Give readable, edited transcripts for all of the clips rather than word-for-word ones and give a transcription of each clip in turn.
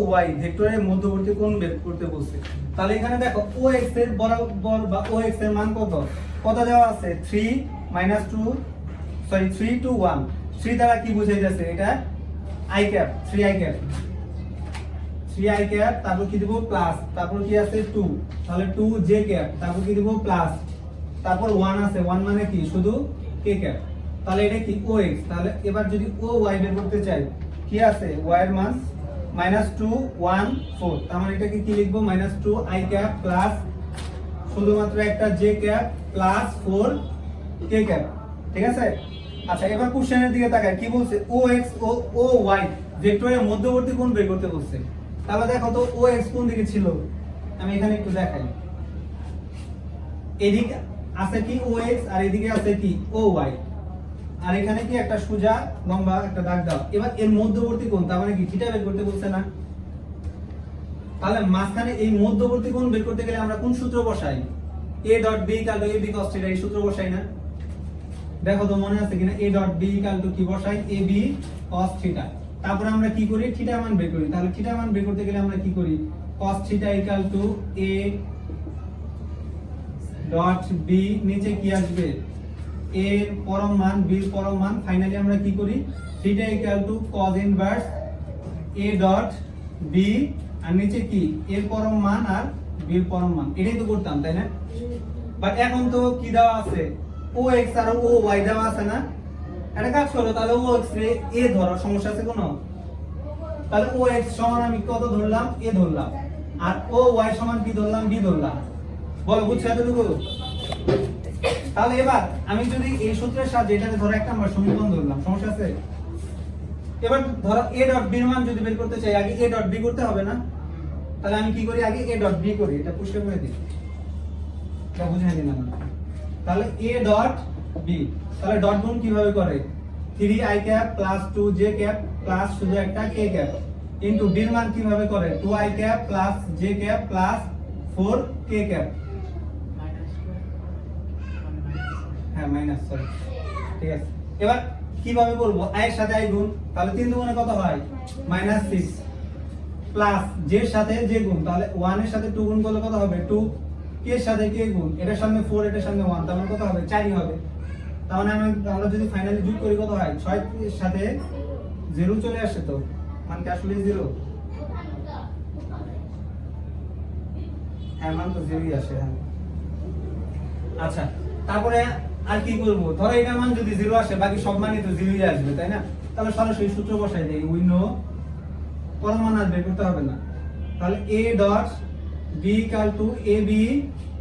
Y ভেক্টরের মধ্যবর্তী কোণ বের করতে বলছে। তাহলে এখানে দেখো ও এক্স এর বরাবর বা ও এক্স এর মান কত কত দেওয়া আছে 3 2 1 3 দ্বারা কি বোঝাইতেছে এটা আই ক্যাপ 3 আই ক্যাপ তারপর কি দেব প্লাস তারপর কি আছে 2 তাহলে 2 জে ক্যাপ তারপর কি দেব প্লাস তারপর 1 আছে 1 মানে কি শুধু কে ক্যাপ। তাহলে এটা কি ও এক্স। তাহলে এবার যদি ও ওয়াই বের করতে চাই কি আছে ওয়াই এর মান -2 1 4 তার মানে এটাকে কি লিখবো -2 আই ক্যাপ প্লাস শুধুমাত্র একটা জে ক্যাপ প্লাস 4 কে ক্যাপ। ঠিক আছে। আচ্ছা এবার কোশ্চেনের দিকে তাকাই কি বলছে ও এক্স ও ও ওয়াই ভেক্টরের মধ্যবর্তী কোণ বের করতে বলছে। তাহলে দেখো তো ও এক্স কোন দিকে ছিল আমি এখানে একটু দেখাই। এদিকে আছে কি ও এক্স আর এদিকে আছে কি ও ওয়াই আর এখানে কি একটা সোজা লম্বা একটা দাগ দাও। এবার এর মধ্যবর্তী কোণ তার মানে কি থিটা বের করতে বলছে না। তাহলে মাঝখানে এই মধ্যবর্তী কোণ বের করতে গেলে আমরা কোন সূত্র বসাই a dot b equal to ab cos θ এই সূত্র বসাই না। দেখো তো মনে আছে কিনা a dot b equal to কি বসাই ab cos θ। তারপর আমরা কি করি থিটা মান বের করি। তাহলে থিটা মান বের করতে গেলে আমরা কি করি cos θ equal to a dot b নিচে কি আসবে a এর পরম মান b এর পরম মান ফাইনালি আমরা কি করি theta equal to cos inverse a dot b আর নিচে কি এর পরম মান আর b এর পরম মান এটাই তো করতাম তাই না। বাট এখন তো কি দেওয়া আছে ও এক্স আর ও ওয়াই দেওয়া আছে না। এটা কাজ করো তাহলে ও এক্স রে এ ধরো সমস্যা আছে কোনো। তাহলে ও এক্স সমান আমি কত ধরলাম এ ধরলাম আর ও ওয়াই সমান কি ধরলাম বি ধরলাম। বলো বুঝছো এতটুকু। তাহলে এবার আমি যদি এই সূত্রের সাহায্যে এটাকে ধরো একটা আমরা সমীকরণ ধরলাম সমস্যা আছে। এবার ধরো a ডট b এর মান যদি বের করতে চাই আগে a ডট b করতে হবে না। তাহলে আমি কি করি আগে a ডট b করি এটা পুরস্কার করে দিই এটা বুঝিয়ে দিলাম। তাহলে a ডট b তাহলে ডট গুণ কিভাবে করে 3 i cap plus 2 j cap plus শুধু একটা k ক্যাপ ইনটু b এর মান কিভাবে করে 2 i cap plus j cap plus 4 k cap. হ্যাঁ মাইনাস সরি ঠিক আছে। এবার কিভাবে করব i এর সাথে i গুণ তাহলে 3 দুগুণে কত হয় -6 প্লাস j এর সাথে j গুণ তাহলে 1 এর সাথে 2 গুণ করলে কত হবে 2 k এর সাথে k গুণ এটার সামনে 4 এটার সামনে 1 তার মানে কত হবে 4ই হবে। তার মানে আমরা যদি ফাইনালি যোগ করি কত হয় 6 এর সাথে 0 চলে আসে তো মান কি আসলে 0 হ্যাঁ মান তো 0ই আসে। হ্যাঁ আচ্ছা তারপরে আর কি করব ধরো এটা মান যদি 0 আসে বাকি সব মানই তো 0ই আসবে তাই না। তাহলে সরাসরি সূত্র বসাই দেই উই নো পরম মান আর বের করতে হবে না। তাহলে a dot b equal to ab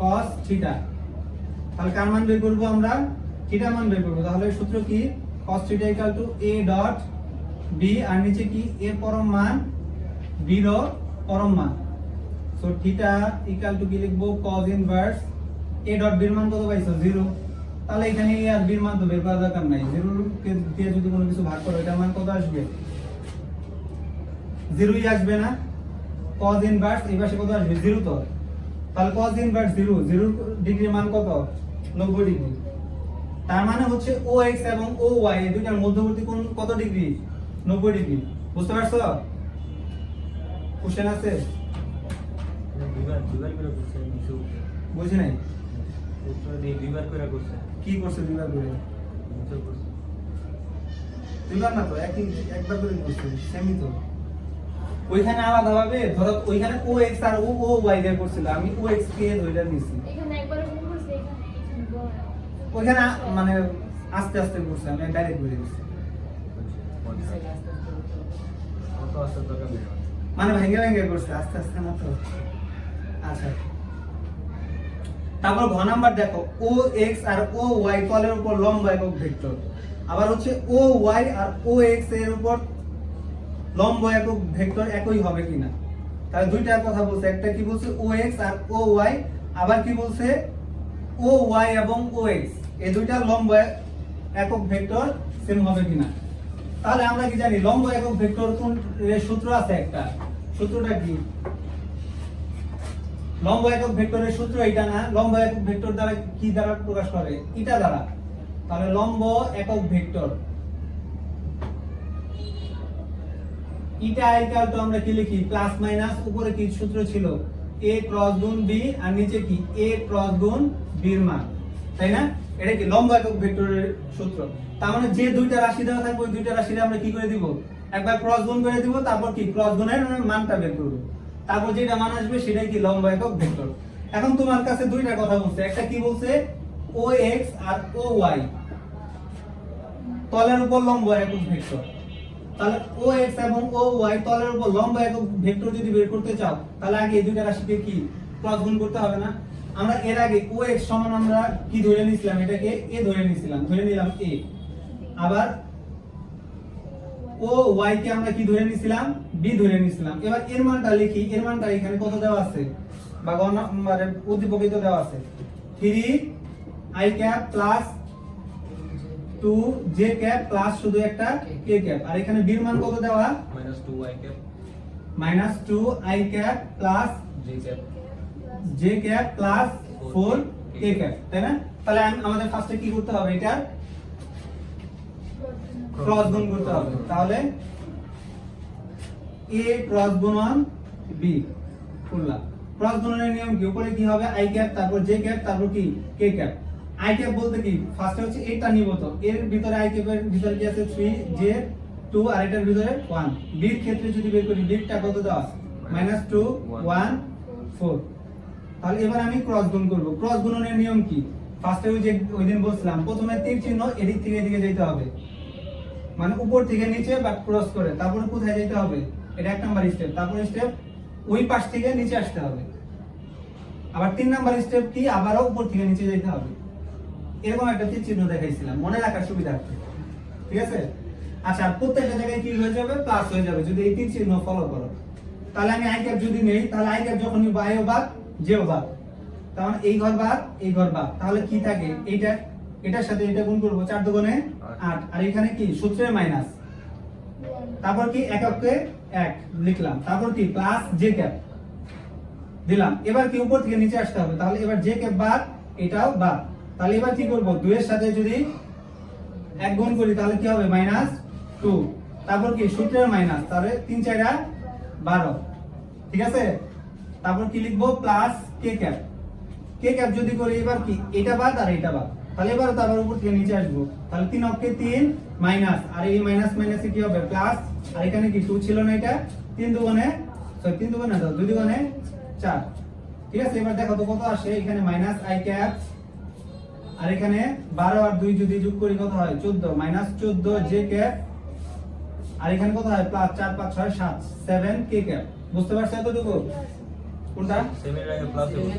cos θ। তাহলে কার মান বের করব আমরা থিটা মান বের করব। তাহলে সূত্র কি cos θ equal to a dot b আর নিচে কি a পরম মান b এর পরম মান সো θ ইকুয়াল টু কি লিখব cos inverse a dot b এর মান কত পাইছো 0। তাহলে এখানে a আর b এর মান তো বের করা দরকার নাই 0 কে দিয়ে যদি কোনো কিছু ভাগ করো এটার মান কত আসবে 0ই আসবে না। cos ইনভার্স এই পাশে কত আসবে 0 তো তাহলে cos ইনভার্স 0 ডিগ্রি মান কত 90 ডিগ্রি। তার মানে হচ্ছে OX এবং OY এই দুইটার মধ্যবর্তী কোণ কত ডিগ্রি 90 ডিগ্রি। বুঝতে পারছো কোশ্চেন আছে বুঝি নাই কি করছে দুইবার করে দুইবার না তো একবার করে করছে সেমই তো। ওইখানে আলাদা ভাবে ধরো ওইখানে OX আর OY বের করছিল আমি OX কে ধরে নিছি এখানে একবার গুণ করছে এখানে ওইখানে মানে আস্তে আস্তে করছে আমি ডাইরেক্ট করে দিছি মানে ভেঙে ভেঙে করছে আস্তে আস্তে না তো। আচ্ছা তারপর ঘ নাম্বার দেখো OX আর OY তলের উপর লম্ব একক ভেক্টর আবার হচ্ছে OY আর OX এর উপর লম্ব একক ভেক্টর একই হবে কিনা। তাহলে দুইটা কথা বলছে একটা কি বলছে OX আর OY আবার কি বলছে OY এবং OX এই দুইটা লম্ব একক ভেক্টর সেম হবে কিনা। তাহলে আমরা কি জানি লম্ব একক ভেক্টর কোন সূত্র আছে একটা সূত্রটা কি লম্ব একক ভেক্টরের সূত্র এটা না। লম্ব একক ভেক্টর দ্বারা কি দ্বারা প্রকাশ করে এটা দ্বারা। তাহলে লম্ব একক ভেক্টর এটা ইকুয়াল টু আমরা কি লিখি প্লাস মাইনাস উপরে কি সূত্র ছিল a ক্রস গুণ b আর নিচে কি a ক্রস গুণ b এর মান তাই না এটা কি লম্ব একক ভেক্টরের সূত্র তার মানে যে দুইটা রাশি দেওয়া থাকবে ওই দুইটা রাশিরে আমরা কি করে দিব একবার ক্রস গুণ করে দিব তারপর কি ক্রস গুণের মানটা বের করব তারপর যেটা মান আসবে সেটাই কি লম্ব একক ভেক্টর এখন তোমার কাছে দুইটা কথা বলছে একটা কি বলছে ox আর oy তলের উপর লম্ব একক ভেক্টর তাহলে ox এবং oy তলের উপর লম্ব একক ভেক্টর যদি বের করতে চাও তাহলে আগে এই দুইটা রাশিকে কি ক্রস গুণ করতে হবে না আমরা এর আগে ox সমান আমরা কি ধরে নিছিলাম এটাকে a ধরে নিছিলাম ধরে নিলাম a আবার oy কে আমরা কি ধরে নিছিলাম b ধরে নিছিলাম এবার এর মানটা লিখি এর মানটা এখানে কত দেওয়া আছে বা মানে উদ্দীপকিত দেওয়া আছে 3 i cap plus 2 j cap plus শুধু একটা k ক্যাপ আর এখানে b এর মান কত দেওয়া -2i cap -2i cap plus j cap j cap plus 4 k cap তাই না তাহলে আমাদের ফার্স্টে কি করতে হবে এটা ক্রস গুণ করতে হবে তাহলে a ক্রস গুণন b করলাম ক্রস গুণনের নিয়ম কি উপরে কি হবে i ক্যাপ তারপর j ক্যাপ তারপর কি k ক্যাপ i ক্যাপ বলতে কি ফার্স্টে হচ্ছে এটা নিব তো এর ভিতরে i ক্যাপের ভিতরে কি আছে 3 j 2 আর এটার ভিতরে 1 b এর ক্ষেত্রে যদি বের করি b টা কত দেওয়া আছে -2 1 4 তাহলে এবার আমি ক্রস গুণ করব ক্রস গুণনের নিয়ম কি ফার্স্টে ওই যে ওইদিন বলছিলাম প্রথমে তীর চিহ্ন এদিক থেকে এদিকে যেতে হবে মানে উপর থেকে নিচে বা ক্রস করে তারপরে কোথায় যেতে হবে এটা এক নাম্বার স্টেপ তারপর স্টেপ ওই পাশ থেকে নিচে আসতে হবে আবার তিন নাম্বার স্টেপ কি আবারও উপর থেকে নিচে যেতে হবে এরকম একটা তীর চিহ্ন দেখাইছিলাম মনে রাখার সুবিধার্থে ঠিক আছে আচ্ছা প্রত্যেকটা জায়গায় কি হয়ে যাবে প্লাস হয়ে যাবে যদি এই তীর চিহ্ন ফলো করো তাহলে আমি i ক্যাপ যদি নেই তাহলে i ক্যাপ যখনই বায়ও বাদ যেও বাদ তার মানে এই ঘর বাদ এই ঘর বাদ তাহলে কি থাকে এইটা এটার সাথে এটা গুণ করব 4 দুগুণে 8 আর এখানে কি সূত্রে মাইনাস তারপর কি এককে 1 লিখলাম তারপর কি প্লাস j ক্যাপ দিলাম এবার কি উপর থেকে নিচে আসতে হবে তাহলে এবার j ক্যাপ বাদ এটাও বাদ তাহলে এবার কি করব 2 এর সাথে যদি 1 গুণ করি তাহলে কি হবে -2 তারপর কি সূত্রের মাইনাস তাহলে 3 4 12 ঠিক আছে তারপর কি লিখবো plus k cap k cap যদি করি এবার কি এটা বাদ আর এটা বাদ তাহলে এবার তারপর উপর থেকে নিচে আসবো তাহলে 3 অক্ষে 3 মাইনাস আর এই মাইনাস মাইনাসে কি হবে প্লাস আর এখানে কি 2 ছিল না এটা 3 দুগুণে সরি 3 দুগুণে দাও 2 দুগুণে 4 ঠিক আছে এবার দেখো তো কত আসে এখানে -i ক্যাপ আর এখানে 12 আর 2 যদি যোগ করি কত হয় 14 -14 j ক্যাপ আর এখানে কত হয় প্লাস 4 5 6 7 7 k ক্যাপ বুঝতে পারছো এতটুকু কোনটা 7 এর আগে প্লাস হবে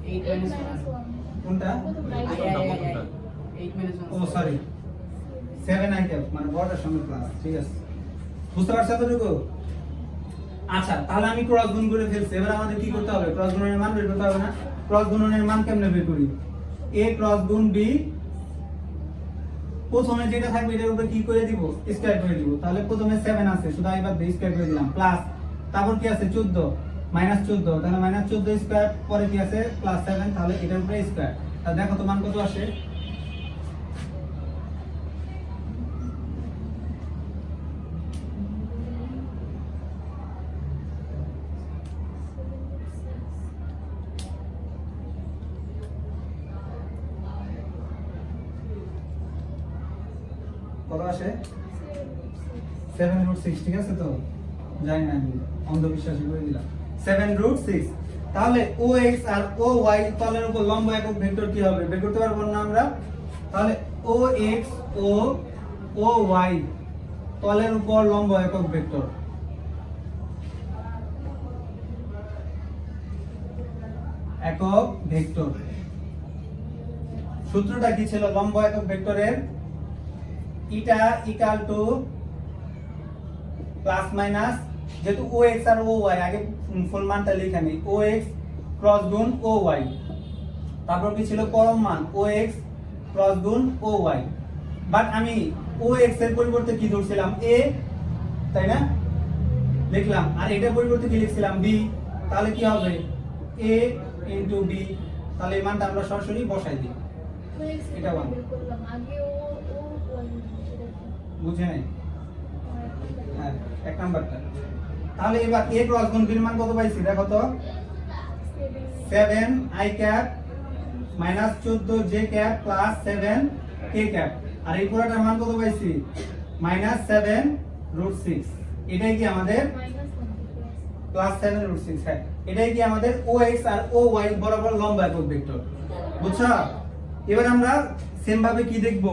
8 -1 কোনটা কোনটা ও সরি 7 i ক্যাপ মানে বড়টার সঙ্গে প্লাস ঠিক আছে বুঝতে পারছো এতটুকু আচ্ছা তাহলে আমি ক্রস গুণ করে ফেলছি এবার আমাদের কি করতে হবে ক্রস গুণনের মান বের করতে হবে না ক্রস গুণনের মান কেমনে বের করি a ক্রস গুণ b প্রথমে যেটা থাকবে এটার উপরে কি করে দিব স্কয়ার করে দিব তাহলে প্রথমে 7 আছে শুধু এবার স্কয়ার করে দিলাম প্লাস তারপর কি আছে 14 -14 তাহলে -14 স্কয়ার পরে কি আছে +7 তাহলে এটার উপরে স্কয়ার তাহলে দেখো তো মান কত আসে কত আসে 7√6 ঠিক আছে তো জানি না আমি অন্ধবিশ্বাসী করে দিলাম 7√6 তাহলে ox আর oy তলের উপর লম্ব একক ভেক্টর কি হবে বের করতে পারবো না আমরা তাহলে ox ও oy তলের উপর লম্ব একক ভেক্টর একক ভেক্টর সূত্রটা কি ছিল লম্ব একক ভেক্টরের এটা ইকুয়াল টু প্লাস মাইনাস যেহেতু ox আর oy আগে ফুল মানটা লিখে নেই ox ক্রস গুণ oy তারপর কি ছিল পরম মান ox ক্রস গুণ oy বাট আমি ox এর পরিবর্তে কি ধরছিলাম a তাই না লিখলাম আর এটার পরিবর্তে কি লিখছিলাম b তাহলে কি হবে a into b তাহলে এই মানটা আমরা সরাসরি বসাই দিই এটা বল আগে ও বুঝে নাই হ্যাঁ এক নাম্বারটা। তাহলে এবার a ক্রস গুণ b এর মান কত পাইছি দেখো তো, 7 i cap minus 14 j cap plus 7 k cap, আর এই পুরোটার মান কত পাইছি মাইনাস 7 রুট 6। এটাই কি আমাদের প্লাস 7 রুট 6, হ্যাঁ এটাই কি আমাদের ox আর oy বরাবর লম্ব একক ভেক্টর, বুঝছো? এবার আমরা সেম ভাবে কি দেখব,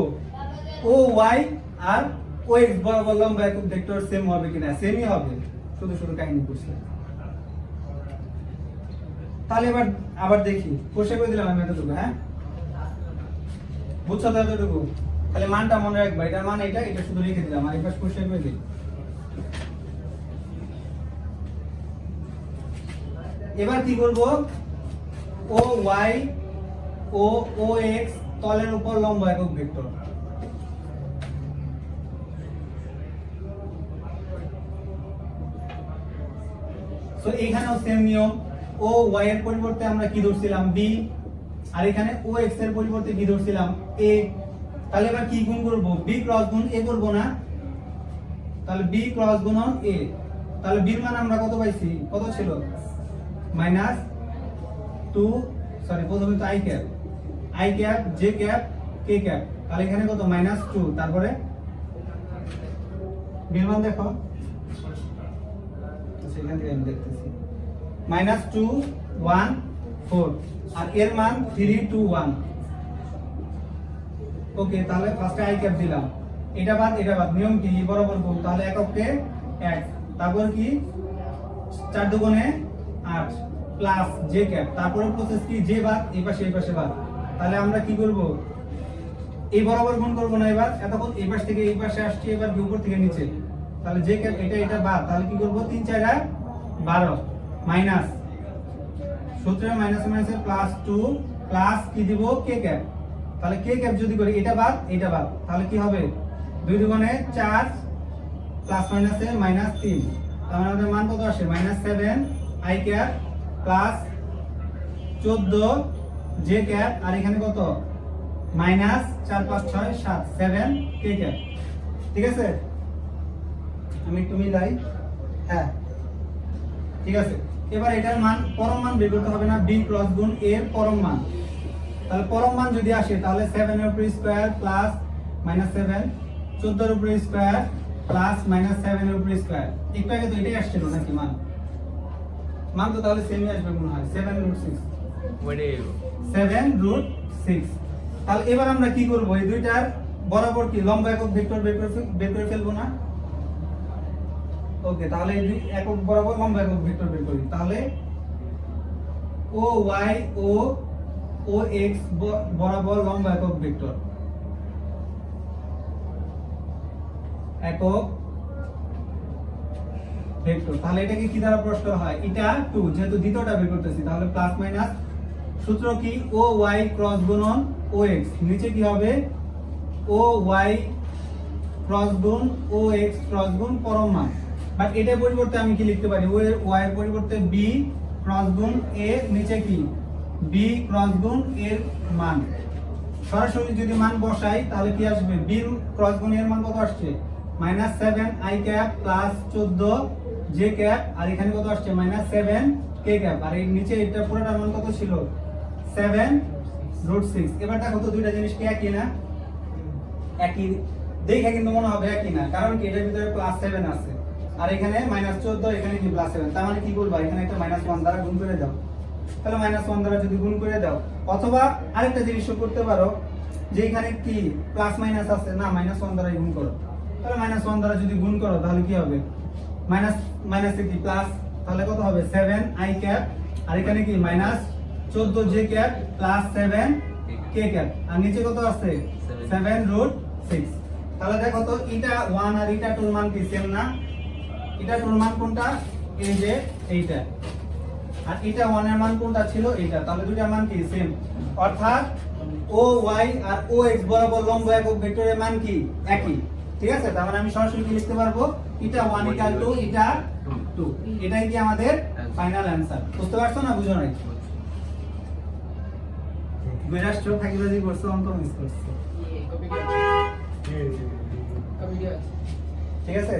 oy আর ox বরাবর লম্ব একক ভেক্টর সেম হবে কিনা, সেমই হবে, শুধু শুধু কাহিনী বুঝলে। তাহলে এবার আবার দেখি, কোষে করে দিলাম আমি এতটুকু, হ্যাঁ বুঝছো তো এতটুকু? তাহলে মানটা মনে রাখবা, এটার মান এটা, এটা শুধু লিখে দিলাম, আর এবার কোষে করে দিই। এবার কি করব, ও ওয়াই ও ও এক্স তলের উপর লম্ব একক ভেক্টর। সো এখানেও সেম নিয়ম, ও ওয়াই এর পরিবর্তে আমরা কি ধরছিলাম বি, আর এখানে ও এক্স এর পরিবর্তে কি ধরছিলাম এ। তাহলে এবার কি গুণ করব, বি ক্রস গুণ এ করব না, তাহলে বি ক্রস গুণন এ। তাহলে বি এর মান আমরা কত পাইছি, কত ছিল মাইনাস 2, সরি প্রথমে তো I cap J cap K cap, তাহলে এখানে কত মাইনাস 2, তারপরে বি এর মান দেখো, সেখান থেকে আমি দেখতেছি মাইনাস 2 1 4, আর এর মান 3 2 1। ওকে, তাহলে ফার্স্টে আই ক্যাপ দিলাম, এটা বাদ নিয়ম কি বরাবর গুণ, তাহলে এককে 1, তারপর কি 4 দুগুণে 8 প্লাস জে ক্যাপ, তারপরে প্রসেস কি জে বাদ এই পাশে বাদ। তাহলে আমরা কি করব, এই বরাবর গুণ করব না, এবার এতক্ষণ এই পাশ থেকে এই পাশে আসছে, এবার উপর থেকে নিচে, তাহলে জে ক্যাপ এটা বাদ, তাহলে কি করব 3 4 12 মাইনাস সূত্রে মাইনাস মাইনাসে প্লাস 2 প্লাস কি দিব কে ক্যাপ, তাহলে কে ক্যাপ যদি করি এটা বাদ তাহলে কি হবে 2 দুগুণে 4 প্লাস মাইনাসে মাইনাস 3, তাহলে আমাদের মান কত আসে minus 7 i cap plus 14 j cap, আর এখানে কত মাইনাস 4 5 6 7 7 কে ক্যাপ। ঠিক আছে, আমি একটু মিলাই, হ্যাঁ ঠিক আছে। এবার এটার মান পরম মান বের করতে হবে না, বি ক্রস গুণ এর পরম মান, তাহলে পরম মান যদি আসে তাহলে 7 এর উপর স্কয়ার প্লাস মাইনাস 7, 14 এর উপর স্কয়ার প্লাস মাইনাস 7 এর উপর স্কয়ার। একটু আগে তো এটাই আসছিল নাকি মান তো তাহলে সেমই আসবে মনে হয়, 7 রুট 6, 7 রুট 6। তাহলে এবার আমরা কি করব, এই দুইটার বরাবর কি লম্ব একক ভেক্টর বের করে ফেলবো না। ওকে, তাহলে এই একক বরাবর লম্ব একক ভেক্টর বের করি, তাহলে ও ওয়াই ও এক্স বরাবর লম্ব একক ভেক্টর, একক ভেক্টর। তাহলে এটাকে কি দ্বারা প্রশ্ন হয়, এটা 2, যেহেতু দ্বিতীয়টা বের করতেছি, তাহলে প্লাস মাইনাস সূত্র কি ও ওয়াই ক্রস গুণন ও এক্স, নিচে কি হবে ও ওয়াই ক্রস গুণ ও এক্স ক্রস গুণ পরম মান। বাট এটার পরিবর্তে আমি কি লিখতে পারি, ও এর ওয়াই এর পরিবর্তে বি ক্রস গুণ এ, নিচে কি বি ক্রস গুণ এর মান। সরাসরি যদি মান বসাই তাহলে কি আসবে, বি ক্রস গুণ এর মান কত আসছে minus 7 i cap plus 14 j cap, আর এখানে কত আসছে মাইনাস 7 কে ক্যাপ, আর এই নিচে এটা পুরোটার মান কত ছিল 7 রুট 6। এবার দেখো তো দুইটা জিনিস কি একই না, একই দেখে কিন্তু মনে হবে একই না, কারণ কি এটার ভিতরে প্লাস 7 আছে, আর এখানে মাইনাস 14, এখানে কি প্লাস 7, তার মানে কি করবা, এখানে একটা মাইনাস 1 দ্বারা গুণ করে দাও। তাহলে মাইনাস 1 দ্বারা যদি গুণ করে দাও, অথবা আরেকটা জিনিসও করতে পারো, যে এখানে কি প্লাস মাইনাস আছে না, মাইনাস 1 দ্বারা গুণ করো। তাহলে মাইনাস 1 দ্বারা যদি গুণ করো তাহলে কি হবে, মাইনাস কি প্লাস, তাহলে কত হবে 7 আই ক্যাপ, আর এখানে কি মাইনাস 14 জে ক্যাপ প্লাস 7 কে ক্যাপ, আর নিচে কত আছে 7 রুট 6। তাহলে দেখো তো এটা 1 আর এটা 2 মান কি সেম না, এটা 2 মান কোনটা, এই যে এইটা, আর এটা 1 এর মান কোনটা ছিল এটা, তাহলে দুইটার মান কি সেম, অর্থাৎ ও ওয়াই আর ও এক্স বরাবর লম্ব একক ভেক্টরের মান কি একই। ঠিক আছে, তার মানে আমি সরাসরি কি লিখতে পারবো, এটা 1 ইকুয়াল টু এটা 2, এটাই কি আমাদের ফাইনাল অ্যানসার। বুঝতে পারছো না, বুঝো নাই, বেরাস চোখ থাকিবাজি করছো, অঙ্ক মিস করছো। ঠিক আছে।